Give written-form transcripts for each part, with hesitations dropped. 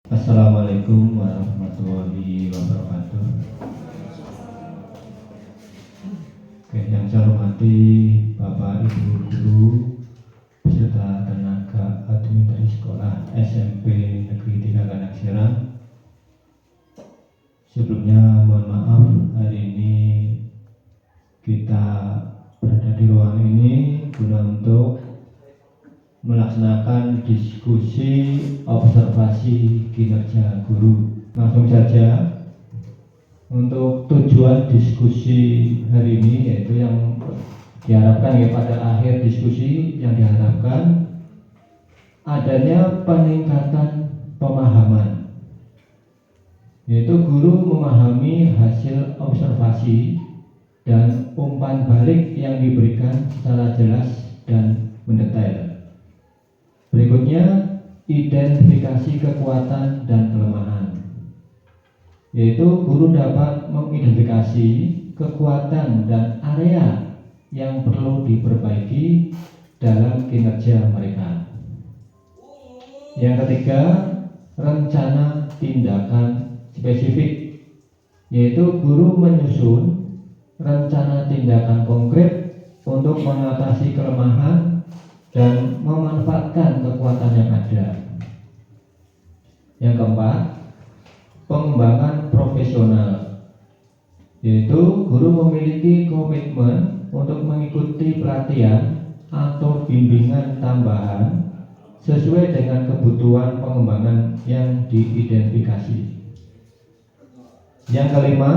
Assalamualaikum warahmatullahi wabarakatuh. Oke, yang saya hormati Bapak Ibu Guru beserta tenaga admin dari sekolah SMP Negeri 3 Kanak Serang. Sebelumnya mohon maaf, hari ini kita berada di ruangan ini guna untuk melaksanakan diskusi observasi kinerja guru. Langsung saja untuk tujuan diskusi hari ini, yaitu yang diharapkan ya, pada akhir diskusi yang diharapkan adanya peningkatan pemahaman, yaitu guru memahami hasil observasi dan umpan balik yang diberikan secara jelas dan mendetail. Berikutnya, identifikasi kekuatan dan kelemahan, yaitu guru dapat mengidentifikasi kekuatan dan area yang perlu diperbaiki dalam kinerja mereka. Yang ketiga, rencana tindakan spesifik, yaitu guru menyusun rencana tindakan konkret untuk mengatasi kelemahan dan memanfaatkan kekuatan yang ada. Yang keempat, pengembangan profesional, yaitu guru memiliki komitmen untuk mengikuti pelatihan atau bimbingan tambahan sesuai dengan kebutuhan pengembangan yang diidentifikasi. Yang kelima,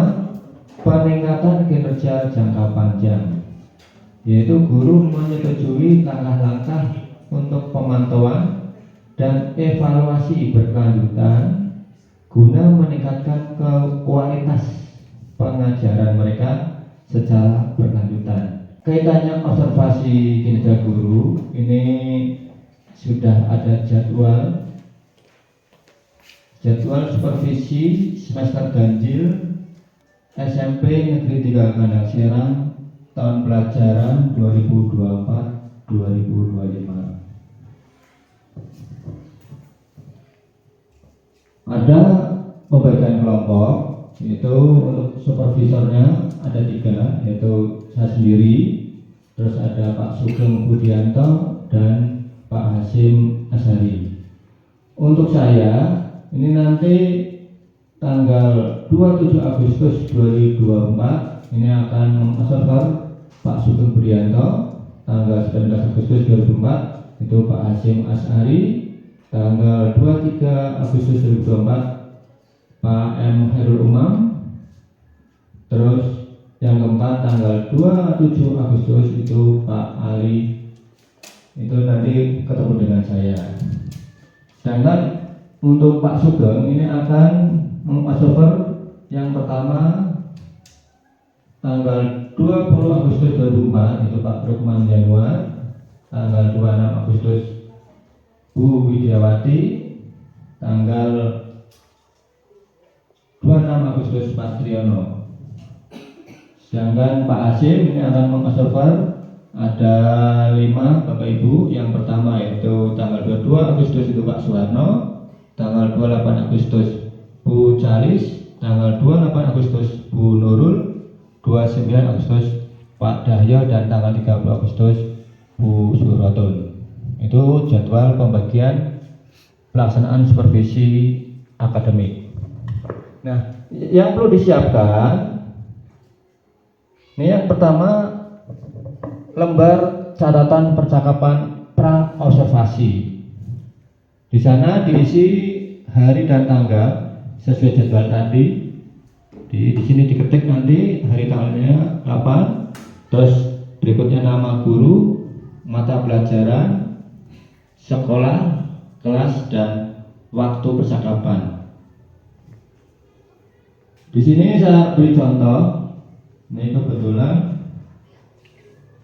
peningkatan kinerja jangka panjang, yaitu guru menyetujui langkah-langkah untuk pemantauan dan evaluasi berkelanjutan guna meningkatkan kualitas pengajaran mereka secara berkelanjutan. Kaitannya observasi kinerja guru, ini sudah ada jadwal supervisi semester ganjil SMP Negeri 3 Kanak Serang tahun pelajaran 2024-2025. Ada pembagian kelompok, yaitu untuk supervisornya ada 3, yaitu saya sendiri, terus ada Pak Sugeng Budianto dan Pak Hasim Ashari. Untuk saya, ini nanti tanggal 27 Agustus 2024 ini akan mengobserver Pak Sugeng Budianto, tanggal 19 Agustus 2004 itu Pak Hasim Ashari, tanggal 23 Agustus 2024 Pak M. Hairul Umam, terus yang keempat tanggal 27 Agustus itu Pak Ali. Itu nanti ketemu dengan saya. Sedangkan untuk Pak Sugeng ini akan mengobserver yang pertama tanggal 20 Agustus 2004 itu Pak Rukman Januar, tanggal 26 Agustus Bu Widiawati, tanggal 26 Agustus Pak Triyono. Sedangkan Pak Hasim ini akan mengobserver ada 5 Bapak Ibu. Yang pertama yaitu tanggal 22 Agustus itu Pak Suwarno, tanggal 28 Agustus Bu Calis, tanggal 28 Agustus Bu Nurul, 29 Agustus Pak Dahyo, dan tanggal 30 Agustus Bu Surotun. Itu jadwal pembagian pelaksanaan supervisi akademik. Nah, yang perlu disiapkan ini yang pertama, lembar catatan percakapan pra observasi. Di sana diisi hari dan tanggal sesuai jadwal tadi. Di sini diketik nanti hari tanggalnya kapan, terus berikutnya nama guru, mata pelajaran, sekolah, kelas, dan waktu percakapan. Di sini saya beri contoh. Ini kebetulan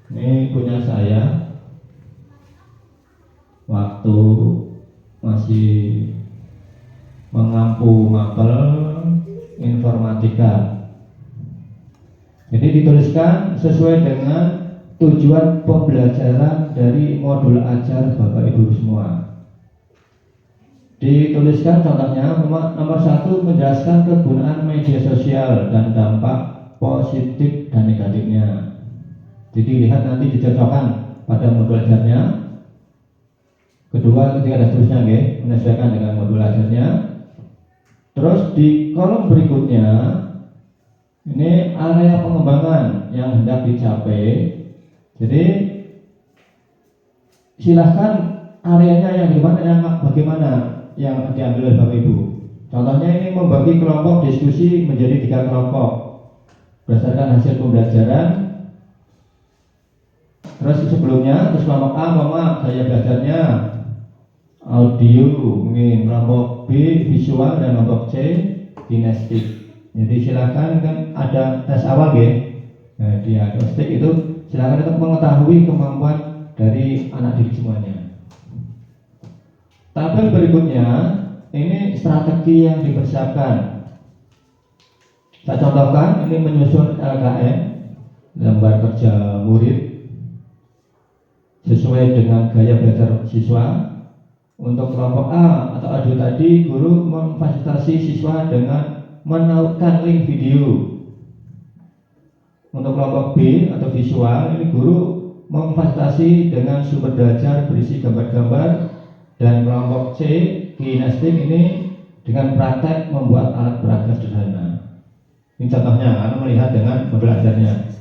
ini punya saya waktu masih mengampu mapel informatika. Jadi dituliskan sesuai dengan tujuan pembelajaran dari modul ajar Bapak Ibu semua. Dituliskan contohnya nomor 1, menjelaskan kegunaan media sosial dan dampak positif dan negatifnya. Jadi lihat nanti dicocokkan pada modul ajarnya. Kedua, ketiga, dan seterusnya, okay? Menyesuaikan dengan modul ajarnya. Terus di kolom berikutnya ini area pengembangan yang hendak dicapai. Jadi silahkan areanya yang gimana, yang bagaimana yang diambil oleh Bapak Ibu. Contohnya ini membagi kelompok diskusi menjadi 3 kelompok berdasarkan hasil pembelajaran. Terus sebelumnya, terus kelompok A, gaya belajarnya audio, mungkin kelompok B visual, dan kelompok C kinestik. Jadi silakan, kan ada tes awal ya. Nah, diagnostik itu silakan untuk mengetahui kemampuan dari anak didik semuanya. Tabel berikutnya ini strategi yang dipersiapkan. Saya contohkan, ini menyusun LKM, lembar kerja murid, sesuai dengan gaya belajar siswa. Untuk kelompok A atau audio tadi, guru memfasilitasi siswa dengan menautkan link video. Untuk kelompok B atau visual, ini guru memfasilitasi dengan sumber belajar berisi gambar-gambar. Dan kelompok C kinestik ini dengan praktek membuat alat peraga sederhana. Ini contohnya, Anda melihat dengan belajarnya.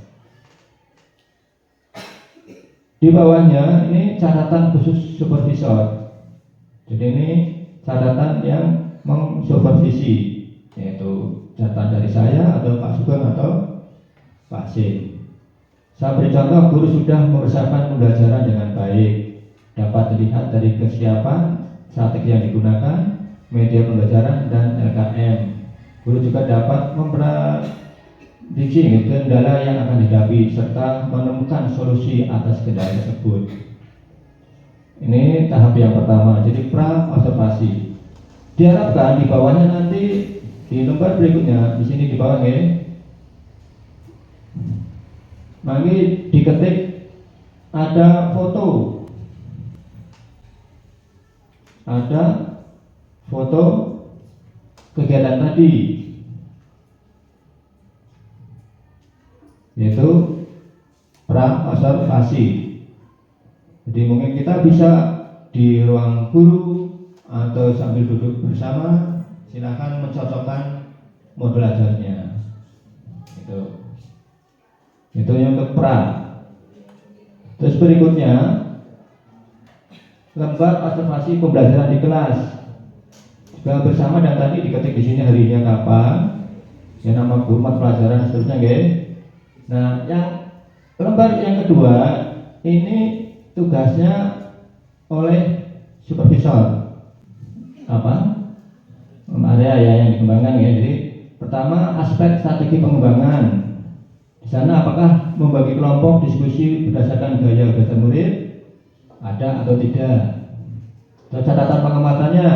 Di bawahnya ini catatan khusus supervisor. Jadi ini catatan yang mengsupervisi, yaitu catatan dari saya atau Pak Sugeng atau Pak C. Saya beri contoh, guru sudah mempersiapkan pembelajaran dengan baik. Dapat dilihat dari kesiapan, strategi yang digunakan, media pembelajaran, dan LKM. Guru juga dapat memprediksi kendala yang akan dihadapi serta menemukan solusi atas kendala tersebut. Ini tahap yang pertama, jadi pra observasi. Diharapkan di bawahnya nanti di lembar berikutnya, di sini di bawahnya, nanti diketik ada foto. Ada foto kegiatan tadi, yaitu pra-observasi. Jadi mungkin kita bisa di ruang guru atau sambil duduk bersama, silakan mencocokkan modul ajarnya. Itu yang untuk pra. Terus berikutnya, lembar observasi pembelajaran di kelas juga bersama, dan tadi diketik di sini harinya kapan, ya nama guru, mat pelajaran, seterusnya, guys. Nah, yang lembar yang kedua ini tugasnya oleh supervisor. Apa? Area ya yang dikembangkan ya. Jadi pertama, aspek strategi pengembangan. Di sana apakah membagi kelompok diskusi berdasarkan gaya belajar murid? Ada atau tidak? Terus catatan pengamatannya,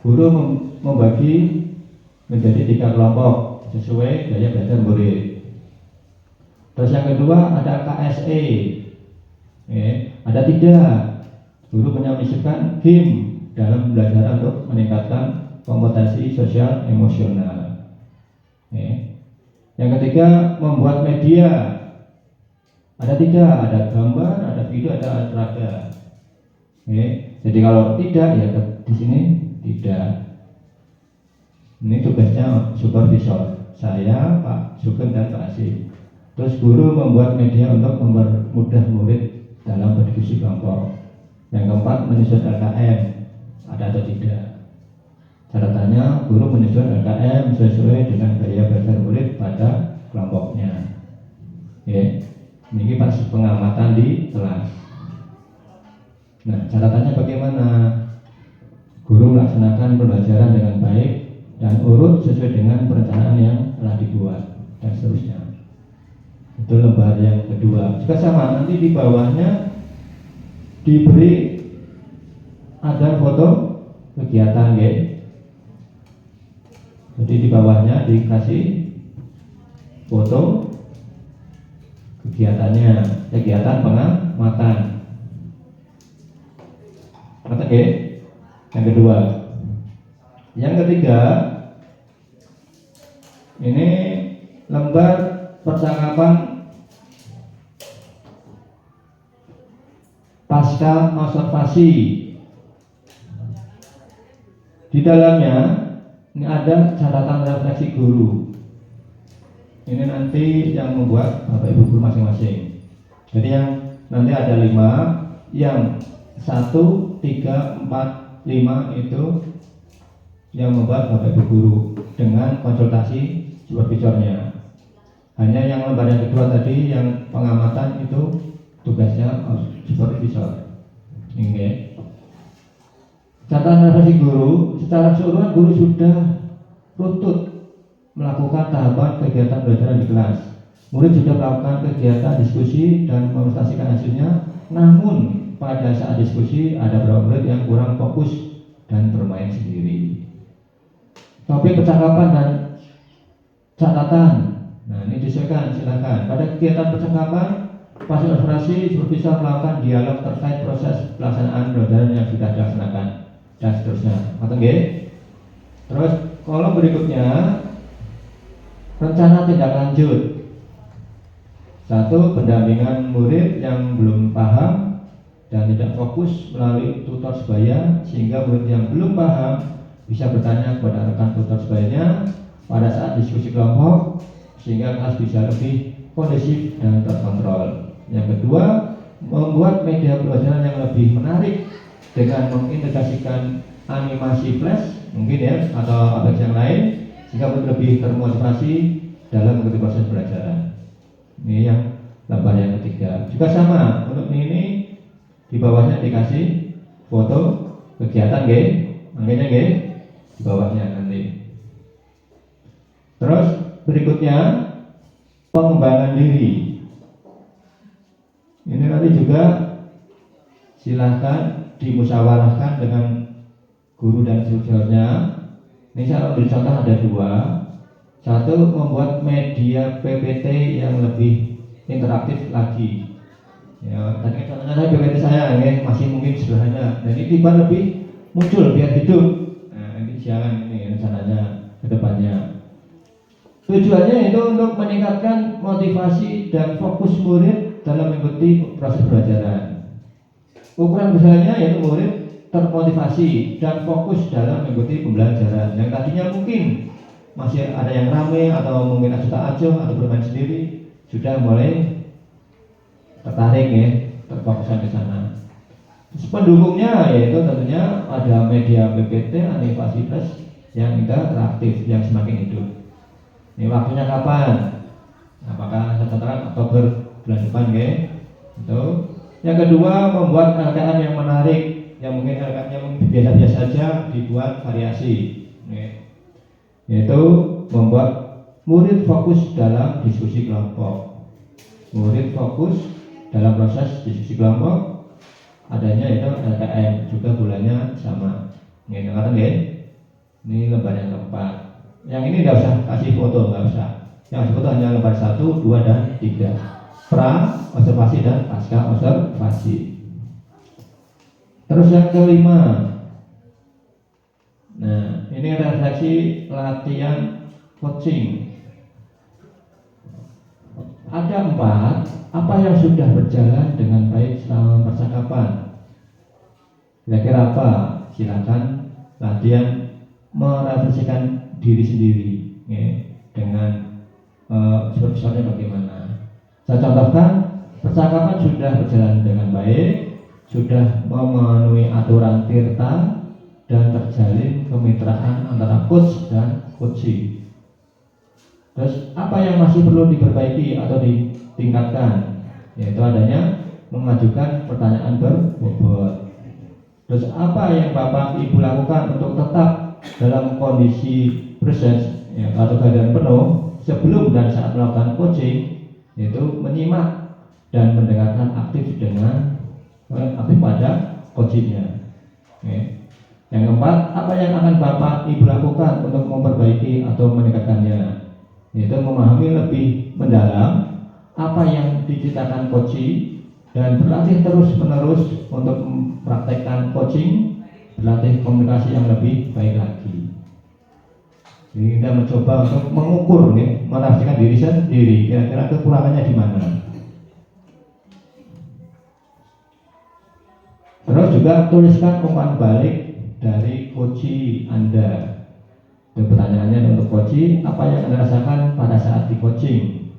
guru membagi menjadi 3 kelompok sesuai gaya belajar murid. Terus yang kedua ada KSE, ada tidak? Guru menyisipkan game dalam belajar untuk meningkatkan kompetensi sosial emosional. Yang ketiga, membuat media. Ada tidak? Ada gambar, ada video, ada peraga. Jadi kalau tidak, ya di sini tidak. Ini tugasnya supervisor, saya, Pak Sugeng, dan Pak Asih. Terus guru membuat media untuk mempermudah murid dalam berdiskusi kelompok. Yang keempat, menyusun LKM. Ada atau tidak? Catatannya, guru menyusun LKM sesuai dengan gaya belajar murid pada kelompoknya. Ini pas pengamatan di kelas. Nah, catatannya bagaimana? Guru melaksanakan pembelajaran dengan baik dan urut sesuai dengan perencanaan yang telah dibuat, dan seterusnya. Itu lembar yang kedua. Juga sama, nanti di bawahnya diberi ada foto kegiatan, ya. Jadi di bawahnya dikasih foto kegiatannya, kegiatan pengamatan. Yang kedua, kedua. Yang ketiga, ini lembar percakapan pasca observasi. Di dalamnya ini ada catatan refleksi guru. Ini nanti yang membuat Bapak Ibu guru masing-masing. Jadi yang nanti ada 5, yang 1, 3, 4, 5 itu yang membuat Bapak Ibu guru dengan konsultasi supervisornya. Hanya yang lembar yang kedua tadi yang pengamatan itu tugasnya supervisor. Oke. Catatan refleksi guru, secara keseluruhan guru sudah runtut melakukan tahapan kegiatan belajar di kelas. Murid sudah melakukan kegiatan diskusi dan memotivasikan hasilnya. Namun pada saat diskusi ada beberapa murid yang kurang fokus dan bermain sendiri. Topik percakapan dan catatan. Nah, ini disesuaikan, silakan. Pada kegiatan percakapan, pasca observasi, supervisor melakukan dialog terkait proses pelaksanaan pembelajaran yang sudah dilaksanakan dan seterusnya. Terus kolom berikutnya, rencana tindak lanjut. 1. Pendampingan murid yang belum paham dan tidak fokus melalui tutor sebaya, sehingga murid yang belum paham bisa bertanya kepada rekan tutor sebayanya pada saat diskusi kelompok, sehingga kelas bisa lebih kondusif dan terkontrol. Yang kedua, membuat media pembelajaran yang lebih menarik dengan mengintegrasikan animasi flash mungkin ya, atau aplikasi yang lain, sehingga lebih termotivasi dalam mengikuti proses pembelajaran. Ini yang lembar yang ketiga. Juga sama, untuk ini di bawahnya dikasih foto kegiatan makanya di bawahnya nanti. Terus berikutnya pengembangan diri. Ini nanti juga silahkan dimusyawarahkan dengan guru dan supervisornya. Ini saya ambil contoh ada 2. 1, membuat media PPT yang lebih interaktif lagi. Ya, tadi contohnya saya PPT saya masih mungkin sederhana. Dan ini tiba lebih muncul biar hidup. Nah, ini siaran ini rencananya ke depannya. Tujuannya itu untuk meningkatkan motivasi dan fokus murid dalam mengikuti proses pembelajaran. Ukuran besarnya yaitu murid termotivasi dan fokus dalam mengikuti pembelajaran. Yang tadinya mungkin masih ada yang ramai atau mungkin acuh-acuh atau bermain sendiri, sudah mulai tertarik terfokuskan ke sana. Pendukungnya yaitu tentunya ada media PPT, animasi plus yang interaktif yang semakin hidup. Ini waktunya kapan? Apakah saya katakan Oktober bulan depan itu. Yang kedua, membuat LKM yang menarik, yang mungkin LKM-nya biasa-biasa saja dibuat variasi. Yaitu membuat murid fokus dalam diskusi kelompok. Murid fokus dalam proses diskusi kelompok, adanya itu LKM, juga bulannya sama. Ini lembar yang keempat. Yang ini tidak usah kasih foto, nggak usah. Yang foto hanya lembar 1, 2, dan 3. Pra, observasi, dan pasca observasi. Terus yang kelima. Nah, ini refleksi latihan coaching. Ada 4. Apa yang sudah berjalan dengan baik selama percakapan? Kira-kira apa? Silakan latihan merefleksikan diri sendiri dengan supervisornya bagaimana. Saya contohkan, percakapan sudah berjalan dengan baik, sudah memenuhi aturan tirta, dan terjalin kemitraan antara coach dan coachee. Terus apa yang masih perlu diperbaiki atau ditingkatkan? Yaitu adanya mengajukan pertanyaan berbobot. Terus apa yang Bapak Ibu lakukan untuk tetap dalam kondisi presence atau keadaan penuh sebelum dan saat melakukan coaching, yaitu menyimak dan mendengarkan aktif pada coachingnya. Yang keempat, apa yang akan Bapak Ibu lakukan untuk memperbaiki atau meningkatkannya? Yaitu memahami lebih mendalam apa yang diceritakan coaching dan berlatih terus-menerus untuk mempraktekkan coaching berlatih komunikasi yang lebih baik lagi. Jadi kita mencoba untuk mengukur, merefleksikan diri sendiri, kira-kira kekurangannya di mana. Terus juga tuliskan umpan balik dari coach Anda. Pertanyaannya untuk coach, apa yang Anda rasakan pada saat di coaching?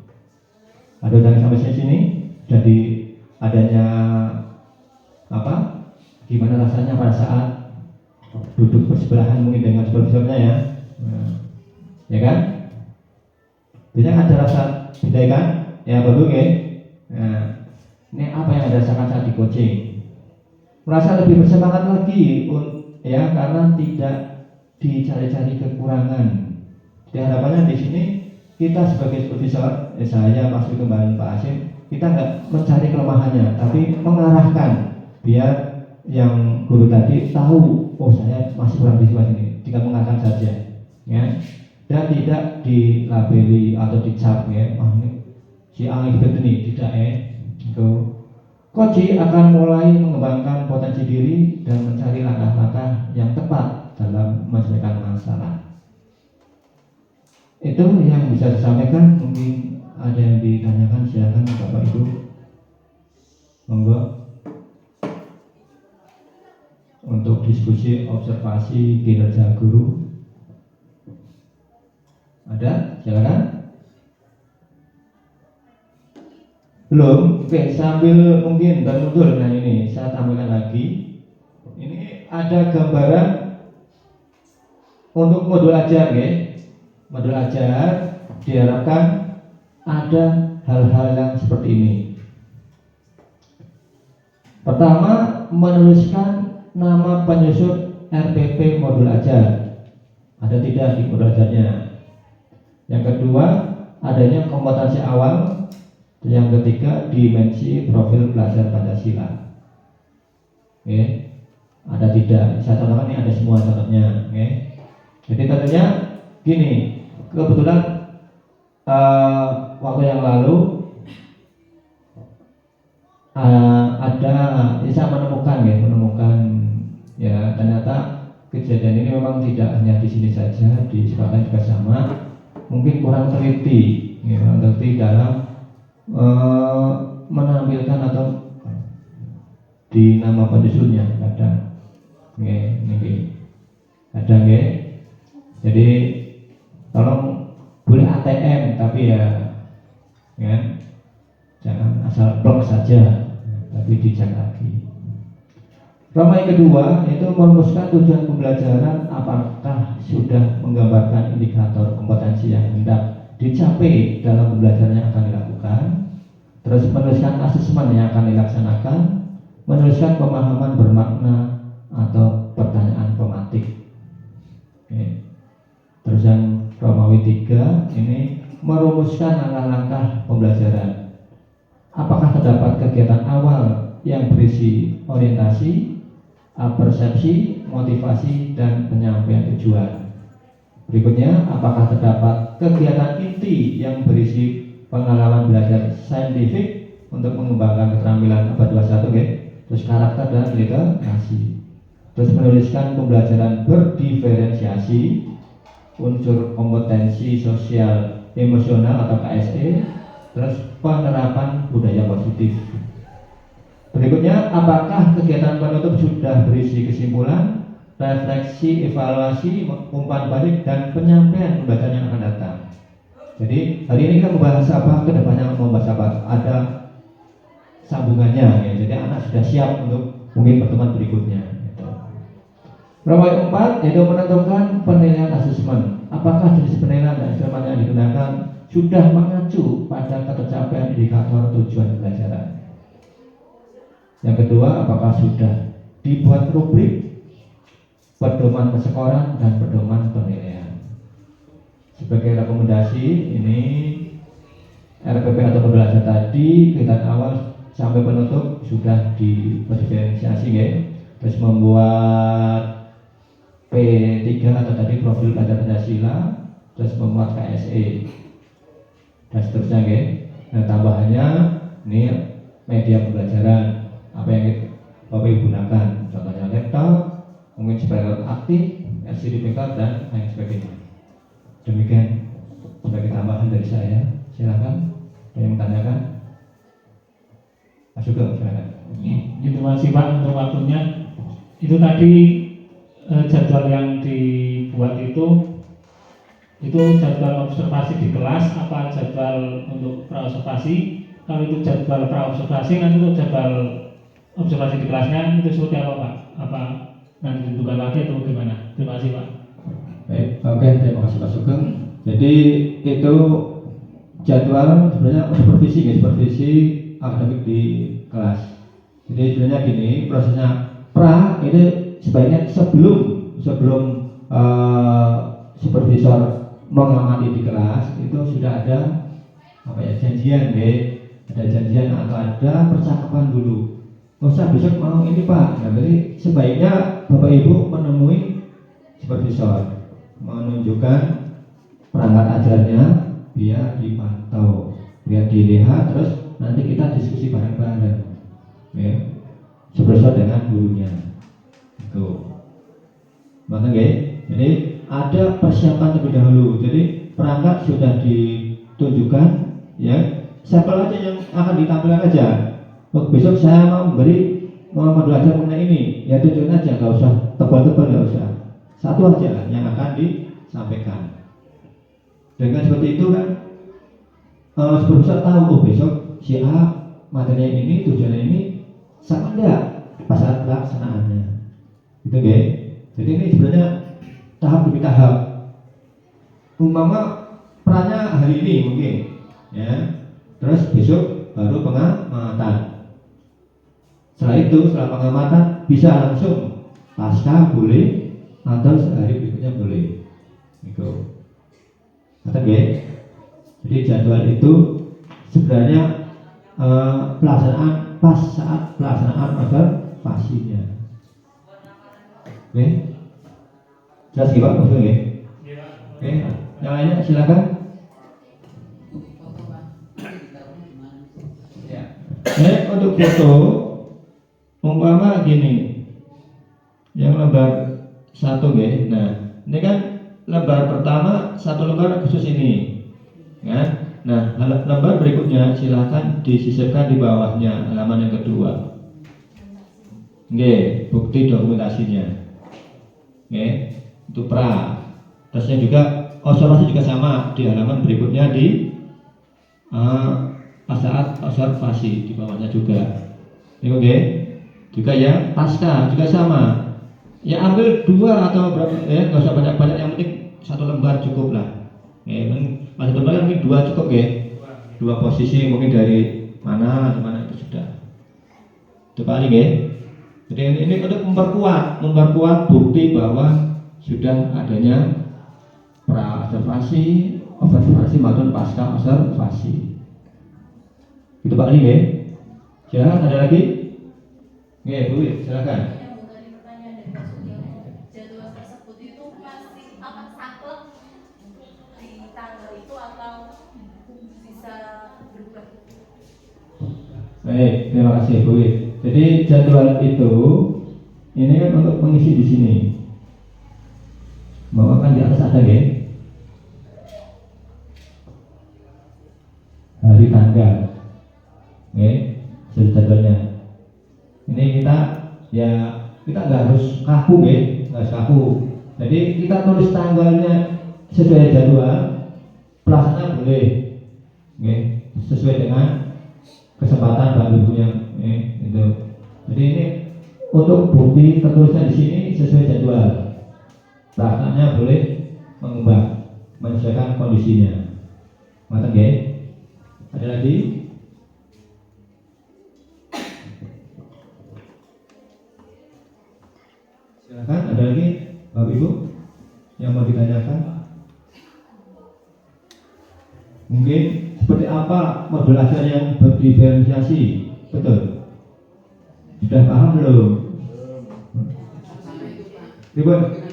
Ada yang sampai sini, jadi adanya apa? Gimana rasanya pada saat duduk bersebelahan mungkin dengan supervisornya ya? Ya kan? Biasanya ada rasa beda kan? Ya baru ya. Nah, ini apa yang Anda rasakan saat di coaching? Merasa lebih bersemangat lagi, ya, karena tidak dicari-cari kekurangan. Jadi harapannya di sini kita sebagai supervisor, saya masuk kembali Pak Hasim, kita nggak mencari kelemahannya, tapi mengarahkan biar yang guru tadi tahu, oh saya masih kurang di sini, tinggal mengarahkan saja, ya, dan tidak dilabeli atau dicap, ya, ini si A gitu nih, tidak ya, itu. Coach akan mulai mengembangkan potensi diri dan mencari langkah-langkah yang tepat dalam menyelesaikan masalah. Itu yang bisa disampaikan. Mungkin ada yang ditanyakan, silakan Bapak Ibu. Monggo. Untuk diskusi observasi kinerja guru. Ada? Silakan. Belum? Oke, sambil mungkin bermundur. Nah ini saya tampilkan lagi. Ini ada gambaran untuk modul ajar, ya. Modul ajar diharapkan ada hal-hal yang seperti ini. Pertama, menuliskan nama penyusun RPP modul ajar. Ada tidak di modul ajarnya? Yang kedua, adanya kompetensi awal. Yang ketiga, dimensi profil pelajar Pancasila. Oke, ada tidak? Saya contohkan ini ada semua contohnya. Oke. Jadi tentunya gini, kebetulan waktu yang lalu ada saya menemukan ya ternyata kejadian ini memang tidak hanya di sini saja, di sekolah juga sama. Mungkin kurang teliti, kurang teliti dalam menampilkan atau di nama penyusunnya kadang, kadang ya. Jadi tolong boleh ATM tapi ya, jangan asal blok saja, tapi dicek lagi. Roma yang kedua yaitu merumuskan tujuan pembelajaran, apakah sudah menggambarkan indikator kompetensi yang hendak dicapai dalam pembelajaran yang akan dilakukan. Terus menuliskan asesmen yang akan dilaksanakan, menuliskan pemahaman bermakna atau pertanyaan pematik. Oke. Terus yang Romawi 3 ini merumuskan langkah-langkah pembelajaran. Apakah terdapat kegiatan awal yang berisi orientasi, persepsi, motivasi, dan penyampaian tujuan. Berikutnya, apakah terdapat kegiatan inti yang berisi pengalaman belajar saintifik untuk mengembangkan keterampilan abad 21, okay? Terus karakter dan literasi. Terus menuliskan pembelajaran berdiferensiasi, unsur kompetensi sosial emosional atau KSE, terus penerapan budaya positif. Berikutnya, apakah kegiatan penutup sudah berisi kesimpulan, refleksi, evaluasi, umpan balik, dan penyampaian pembelajaran yang akan datang. Jadi hari ini kita membahas apa, kedepannya membahas apa, ada sambungannya, ya. Jadi anak sudah siap untuk mungkin pertemuan berikutnya. Gitu. Nomor 4 yaitu menentukan penilaian asesmen. Apakah jenis penilaian dan instrumen yang digunakan sudah mengacu pada ketercapaian indikator tujuan pembelajaran. Yang kedua, apakah sudah dibuat rubrik, pedoman persekoran, dan pedoman penilaian. Sebagai rekomendasi, ini RPP atau pembelajaran tadi kegiatan awal sampai penutup sudah diferensiasi, ya. Terus membuat P3 atau tadi profil pelajar Pancasila, terus membuat KSE dan seterusnya, ya. Nah, tambahannya ini media pembelajaran apa yang Bapak Ibu gunakan, contohnya laptop, mungkin sebagai aktif, LCD backup dan lain sebagainya. Demikian sebagai tambahan dari saya. Silakan. Ada yang menanyakan? Mas Sugeng, silakan. Terima kasih Pak untuk waktunya. Itu tadi jadwal yang dibuat itu jadwal observasi di kelas apa jadwal untuk praobservasi? Kalau itu jadwal praobservasi, nanti untuk jadwal observasi di kelasnya itu seperti apa Pak? Apa nanti ditentukan lagi atau gimana? Terima kasih Pak. Baik, oke, terima kasih Pak Sugeng. Jadi itu jadwal sebenarnya supervisi akademik di kelas. Jadi sebenarnya gini, prosesnya pra itu sebaiknya sebelum supervisor mengamati di kelas itu sudah ada janjian ada janjian atau ada percakapan dulu. Saya besok mau ini Pak. Nah, jadi sebaiknya Bapak Ibu menemui supervisor, menunjukkan perangkat ajarnya biar dipantau, biar dilihat, terus nanti kita diskusi bareng-bareng, ya, supervisor dengan gurunya. Itu, makanya, jadi ada persiapan terlebih dahulu. Jadi perangkat sudah ditunjukkan, ya, sampel aja yang akan ditampilkan aja. Besok saya mau belajar mengenai ini, ya tunjukin aja, nggak usah tebal-tebal, nggak usah. Satu aja yang akan disampaikan. Dengan seperti itu kan, supervisor tahu, besok si A materinya ini, tujuannya ini, sama enggak pas saat pelaksanaannya. Gitu ya. Jadi ini sebenarnya tahap demi tahap. Umpama perannya hari ini mungkin, ya. Terus besok baru pengamatan. Setelah pengamatan bisa langsung pasca boleh atau sehari berikutnya boleh. Gitu. Kata jadi jadwal itu sebenarnya pelaksanaan pas saat pelaksanaan observasinya. Oke, jelas Pak, betul ya? Oke, yang lainnya silakan. Ya. Untuk foto, umpama gini, yang lembar 1 ya. Nah, ini kan lembar pertama satu lembar khusus ini, kan? Nah, lembar berikutnya silahkan disisipkan di bawahnya halaman yang kedua. Oke, bukti dokumentasinya. Oke, itu pra. Terusnya juga observasi juga sama di halaman berikutnya di saat observasi di bawahnya juga. Oke, juga yang pasca juga sama. Ya ambil 2 atau berapa, ya nggak usah banyak-banyak, yang penting 1 lembar cukup lah. Masih lembar mungkin 2 cukup ya. 2 posisi mungkin dari mana itu sudah. Itu paling ya. Jadi ini untuk memperkuat bukti bahwa sudah adanya pra observasi maupun pasca observasi. Itu Pak Ali ya. Silakan, ada lagi? Oke, Bu, silakan. Jadwal tersebut itu masih akan saklek di tanggal itu atau bisa berubah? Baik, terima kasih Bu. Jadi jadwal itu ini kan untuk mengisi di sini. Bahwa kan di atas ada ya, hari tanggal, oke, jadwalnya. Ini kita nggak harus kaku ya, nggak harus kaku. Jadi kita tulis tanggalnya sesuai jadwal, pelaksana boleh, oke, sesuai dengan kesempatan Pak Ibunya, itu. Jadi ini untuk bukti tertulisnya di sini sesuai jadwal. Pelaksananya boleh mengubah menyesuaikan kondisinya. Mantap ya? Ada lagi? Silakan, ada lagi Bapak Ibu yang mau ditanyakan? Mungkin seperti apa modul ajar yang berdiferensiasi? Betul? Sudah paham belum? Ribut?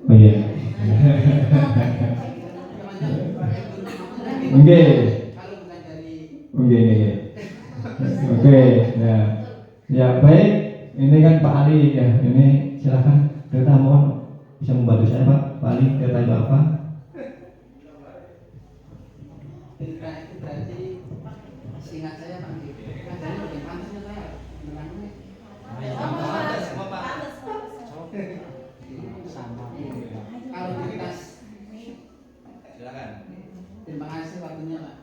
Oh iya. Oke. Oke. Ya baik. Ini kan Pak Ali ya, ini silakan Tirta, mohon bisa membantu saya Pak Ali, Tirta itu apa? Tirta itu berarti seingat saya Pak ngajarnya lebih pantasnya saya menangnya sama. Kalau tirta Silakan. terima kasih waktunya Pak.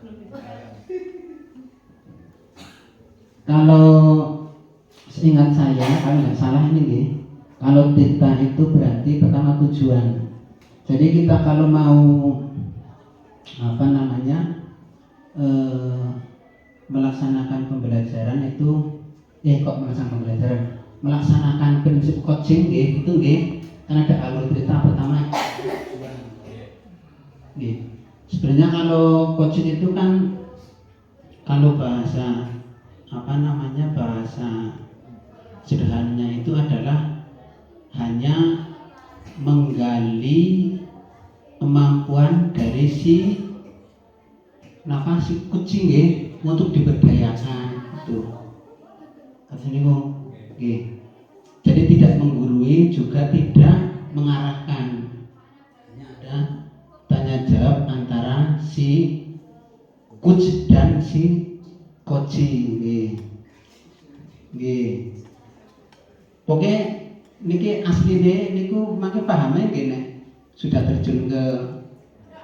Kalau seingat saya, kalau nggak salah ini nih, kalau tirta itu berarti pertama tujuan. Jadi kita kalau mau melaksanakan pembelajaran itu, melaksanakan prinsip coaching itu kan ada alur tirta pertama. Sebenarnya kalau coaching itu kan kalau bahasa sederhananya itu adalah hanya menggali kemampuan dari si kucing untuk diberdayakan itu. Jadi tidak menggurui juga tidak mengarahkan. Hanya ada tanya jawab antara si coach dan si coaching. Oke, niki asline niku makin pahamnya gini. Sudah terjun ke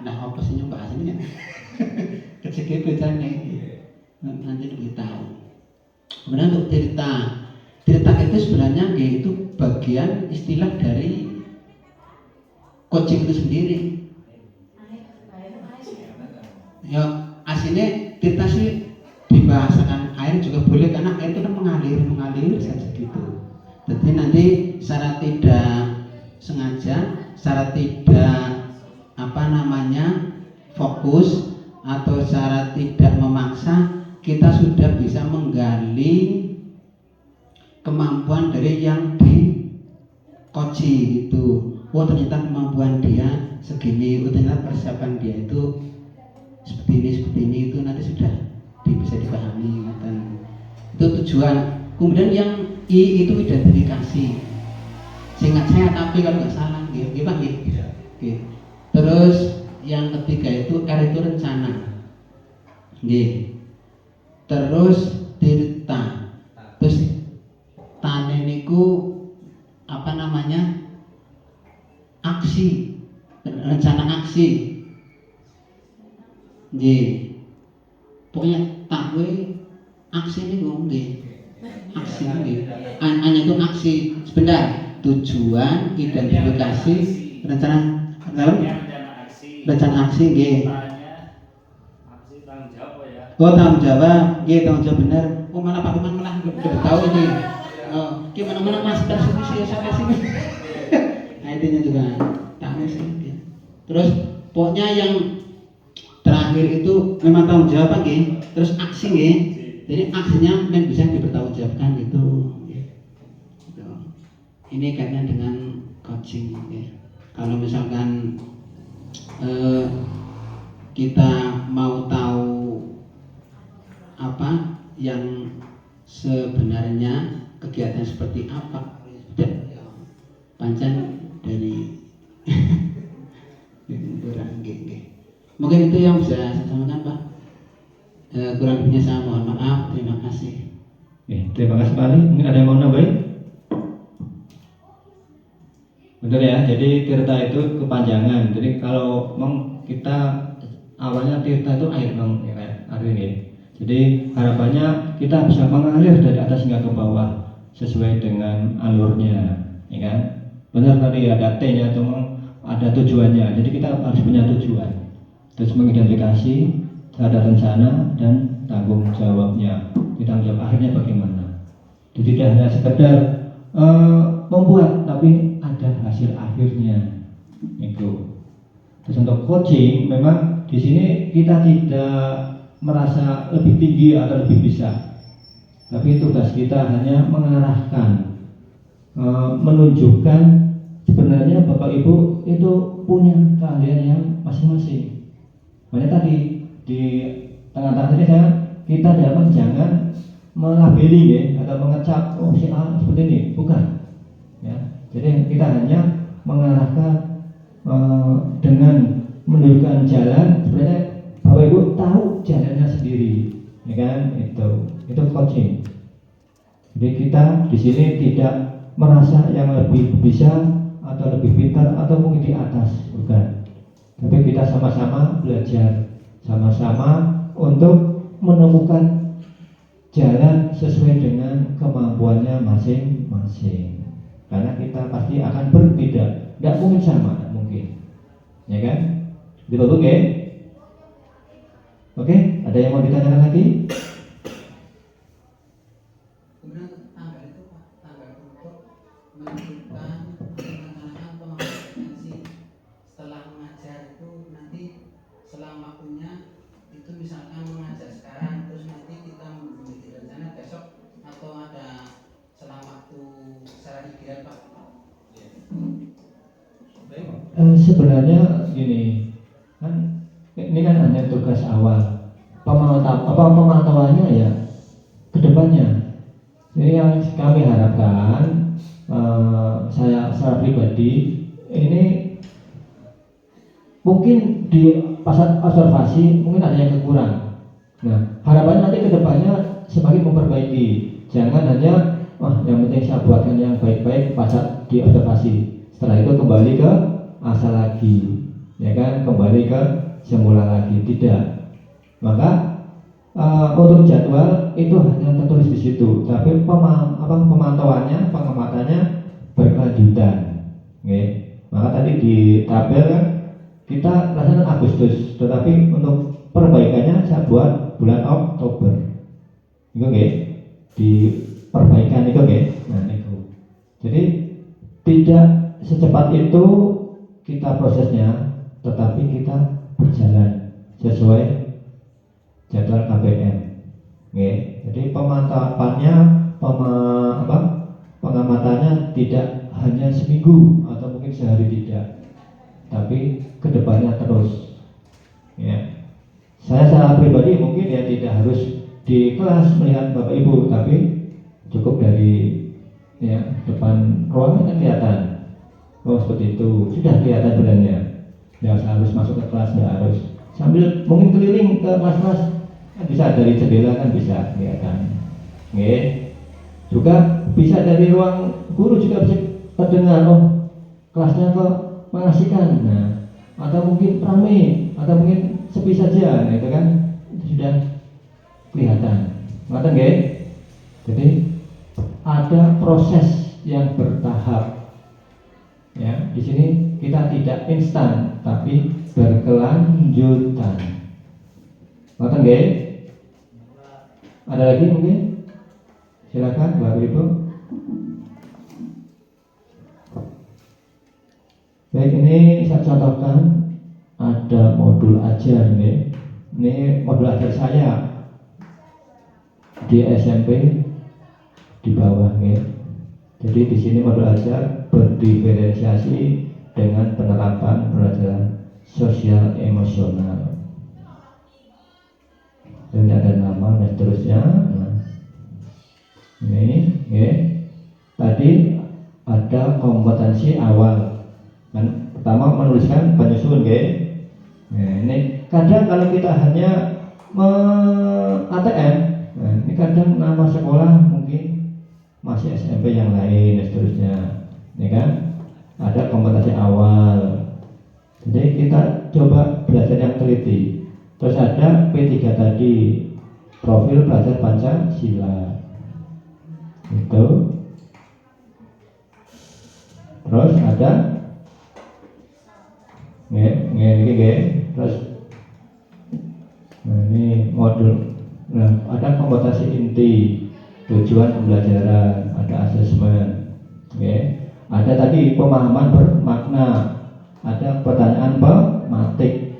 apa sih bahasanya? Kecil bedanya nanti lebih tahu. Kemudian untuk tirta itu sebenarnya itu bagian istilah dari coaching itu sendiri. Ya aslinya tirta sih dibahasakan air juga boleh karena air itu kan mengalir saja gitu. Jadi nanti secara tidak sengaja, secara tidak fokus atau secara tidak memaksa, kita sudah bisa menggali kemampuan dari yang di coaching itu. Oh ternyata kemampuan dia segini, oh ternyata persiapan dia itu seperti ini itu nanti sudah bisa dipahami. Itu tujuan. Kemudian yang I itu identifikasi. Seingat saya tapi kalau nggak salah, gimana? Terus yang ketiga itu R itu rencana. Terus tirta. Terus tane niku aksi, rencana aksi. Pokoknya takwe aksi niku aksi hanya itu aksi. Sebentar, tujuan, identifikasi, rencana aksi tanggung jawab benar. Malah Pak Kuman malah belum tahu ini. Gimana master sini sampai sini. Nah intinya juga tahu sih. Terus pokoknya yang terakhir itu memang tanggung jawab terus aksi Jadi aksinya yang bisa dipertanggungjawabkan itu. Ini kaitannya dengan coaching. Kalau misalkan kita mau tahu apa yang sebenarnya kegiatan seperti apa, pancen dari mungkin itu yang bisa saya sampaikan Pak. Kurang lebihnya saya mohon maaf. Terima kasih. Terima kasih Pak Ali. Mungkin ada yang mau nambahin? Betul ya, jadi tirta itu kepanjangan. Jadi kalau kita awalnya tirta itu air ini. Jadi harapannya kita bisa mengalir dari atas hingga ke bawah sesuai dengan alurnya, ya kan? Benar tadi ada T-nya atau ada tujuannya. Jadi kita harus punya tujuan. Terus mengidentifikasi, ada rencana dan tanggung jawabnya. Tanggung jawab akhirnya bagaimana? Jadi tidak hanya sekedar membuat, tapi ada hasil akhirnya. Itu. Terus untuk coaching, memang di sini kita tidak merasa lebih tinggi atau lebih bisa, tapi tugas kita hanya mengarahkan, menunjukkan sebenarnya Bapak Ibu itu punya keahlian yang masing-masing. Makanya tadi di tengah-tengah ini kita dapat jangan melabeli ya, atau mengecap oh si A seperti ini, bukan. Ya, jadi kita hanya mengarahkan dengan menunjukkan jalan. Sebenarnya Bapak Ibu tahu jalannya sendiri, ya kan? Itu coaching. Jadi kita di sini tidak merasa yang lebih bisa atau lebih pintar atau mungkin di atas, bukan. Tapi kita sama-sama belajar, sama-sama untuk menemukan jalan sesuai dengan kemampuannya masing-masing. Karena kita pasti akan berbeda, tidak mungkin sama, tidak mungkin, ya kan? Betul, oke? Oke, ada yang mau ditanyakan lagi? Kemudian tanggal itu Pak, tanggal untuk menentukan melaksanakan kompetensi setelah mengajar itu nanti selama waktunya itu misalkan mengajar sekarang terus nanti kita memiliki rencana besok atau ada selang waktu secara ideal Pak. Sebenarnya gini, kan ini kan hanya tugas awal. Pemantauannya ya kedepannya. Jadi yang kami harapkan, saya secara pribadi ini mungkin di pasar observasi mungkin ada yang kurang. Nah, harapannya nanti kedepannya semakin memperbaiki. Jangan hanya yang penting saya buatkan yang baik-baik pasar di observasi. Setelah itu kembali ke asal lagi, ya kan, kembali ke semula lagi, tidak. Maka untuk jadwal itu hanya tertulis di situ, tapi pemantauannya, pengamatannya berkelanjutan. Okay. Maka tadi di tabel kan kita laksanakan Agustus, tetapi untuk perbaikannya saya buat bulan Oktober. Itu okay. Di perbaikan itu okay. Nah itu. Jadi tidak secepat itu kita prosesnya, tetapi kita berjalan sesuai jadwal KPM. Okay. Jadi pemantapannya, pengamatannya tidak hanya seminggu atau mungkin sehari, tidak, tapi kedepannya terus. Ya. Saya secara pribadi mungkin ya tidak harus di kelas melihat Bapak Ibu, tapi cukup dari ya depan ruangan kan kelihatan. Oh seperti itu, sudah kelihatan sebenarnya. Tidak harus masuk ke kelas, tidak harus. Sambil mungkin keliling ke kelas-kelas, kan bisa dari jendela kan bisa kelihatan. Oke. Juga bisa dari ruang guru juga bisa terdengar, oh kelasnya kok mengasihkan. Nah, atau mungkin ramai, atau mungkin sepi saja, nah, itu kan itu sudah kelihatan. Ngerti nggak? Jadi ada proses yang bertahap. Ya, di sini kita tidak instan, tapi berkelanjutan. Ngerti nggak? Ada lagi mungkin? Silakan, Bapak Ibu. Baik, ini saya contohkan ada modul ajar nih. Ini modul ajar saya di SMP di bawah nih. Jadi di sini modul ajar berdiferensiasi dengan penerapan pelajaran sosial emosional. Ini ada nama dan seterusnya. Nah, ini, ya. Tadi ada kompetensi awal. Kan pertama menuliskan penyusun, ya. Nah, ini kadang kalau kita hanya ATM, nah, ini kadang nama sekolah mungkin masih SMP yang lain dan seterusnya, ya kan? Ada kompetensi awal. Jadi kita coba belajar yang teliti. Terus ada P3 tadi, profil belajar Pancasila. Itu. Terus ada terus nah, ini modul. Nah, ada kompetensi inti, tujuan pembelajaran, ada asesmen. Ada tadi pemahaman bermakna, ada pertanyaan pematik.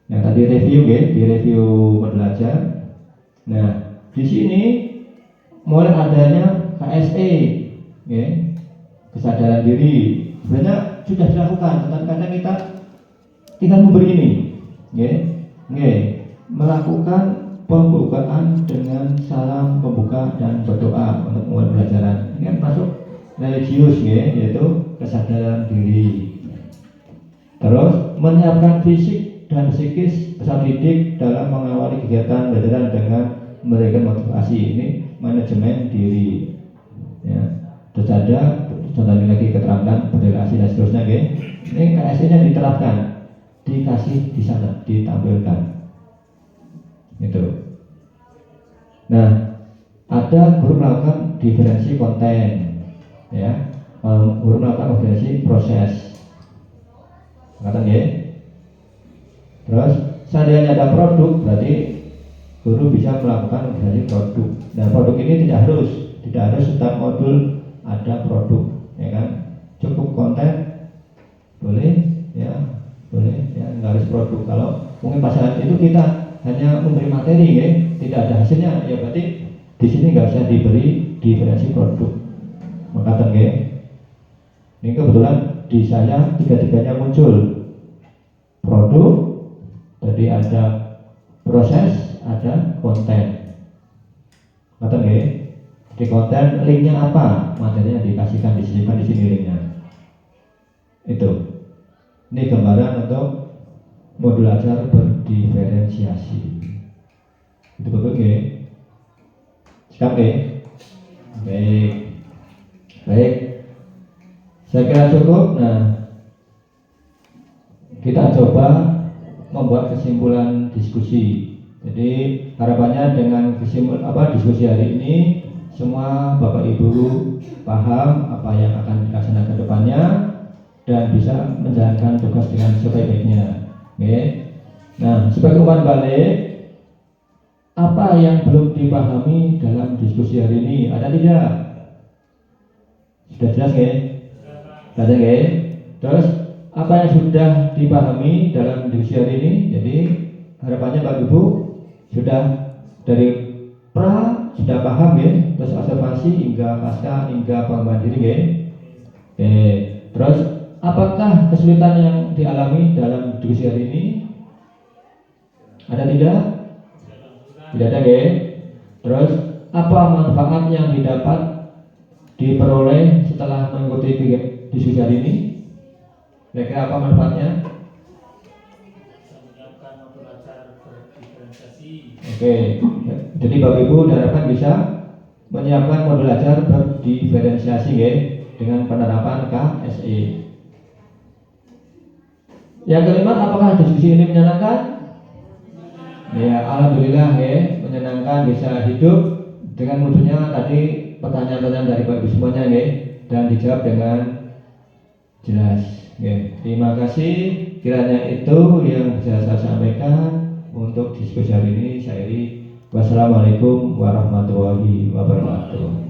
Yang tadi review, di review belajar. Nah, di sini mulai adanya KSE, kesadaran diri. Sebenarnya sudah dilakukan, tetapi kadang kita tinggal memberi ini, melakukan pembukaan dengan salam pembuka dan berdoa untuk mulai pelajaran. Ini kan masuk religius ya, yaitu kesadaran diri. Terus menyiapkan fisik dan psikis peserta didik dalam mengawali kegiatan belajar dengan memberikan motivasi. Ini manajemen diri. Ya. Terus ada contoh lagi keterampilan berrelasi dan seterusnya. Ya. Ini KSE-nya diterapkan, dikasih di sana, ditampilkan. Itu. Nah, ada guru melakukan diferensi konten, ya, guru melakukan diferensi proses, katakan ya. Terus, seandainya ada produk, berarti guru bisa melakukan diferensi produk. Dan produk ini tidak harus setiap modul ada produk, ya kan? Cukup konten, boleh, ya, nggak harus produk. Kalau mungkin pas saat itu kita hanya memberi materi, ya, tidak ada hasilnya, ya berarti di sini nggak usah diberi diferensi produk. Maka ya, ini kebetulan di saya tiga-tiganya muncul produk, jadi ada proses, ada konten. Maka ya, di konten linknya apa, materinya dikasihkan, disisipkan di sini linknya. Itu. Ini gambaran untuk modul ajar berdiferensiasi. Itu betul ya? Siap ya? Baik. Saya kira cukup. Nah, kita coba membuat kesimpulan diskusi. Jadi harapannya dengan diskusi hari ini, semua Bapak Ibu paham apa yang akan dilaksanakan ke depannya dan bisa menjalankan tugas dengan sebaik-baiknya. Oke. Nah, sebagai umpan balik, apa yang belum dipahami dalam diskusi hari ini? Ada tidak? Sudah jelas ya? Sudah ya? Terus apa yang sudah dipahami dalam diskusi hari ini? Jadi harapannya Bapak Ibu sudah dari sudah paham ya, terus observasi hingga pasca hingga pengembangan diri ya. Oke. Terus apakah kesulitan yang dialami dalam diskusi hari ini? Ada tidak? Tidak ada ya. Terus apa manfaat yang diperoleh setelah mengikuti diskusi hari ini? Kira-kira apa manfaatnya? Oke. Jadi Bapak Ibu diharapkan bisa menyiapkan modul ajar berdiferensiasi ya, dengan penerapan KSE. Yang kelima, apakah diskusi ini menyenangkan? Ya, alhamdulillah ya, menyenangkan, bisa hidup dengan munculnya tadi pertanyaan-pertanyaan dari Bapak Ibu semuanya ya, dan dijawab dengan jelas. Ya, terima kasih. Kiranya itu yang bisa saya sampaikan untuk diskusi hari ini. Saya Wassalamualaikum warahmatullahi wabarakatuh.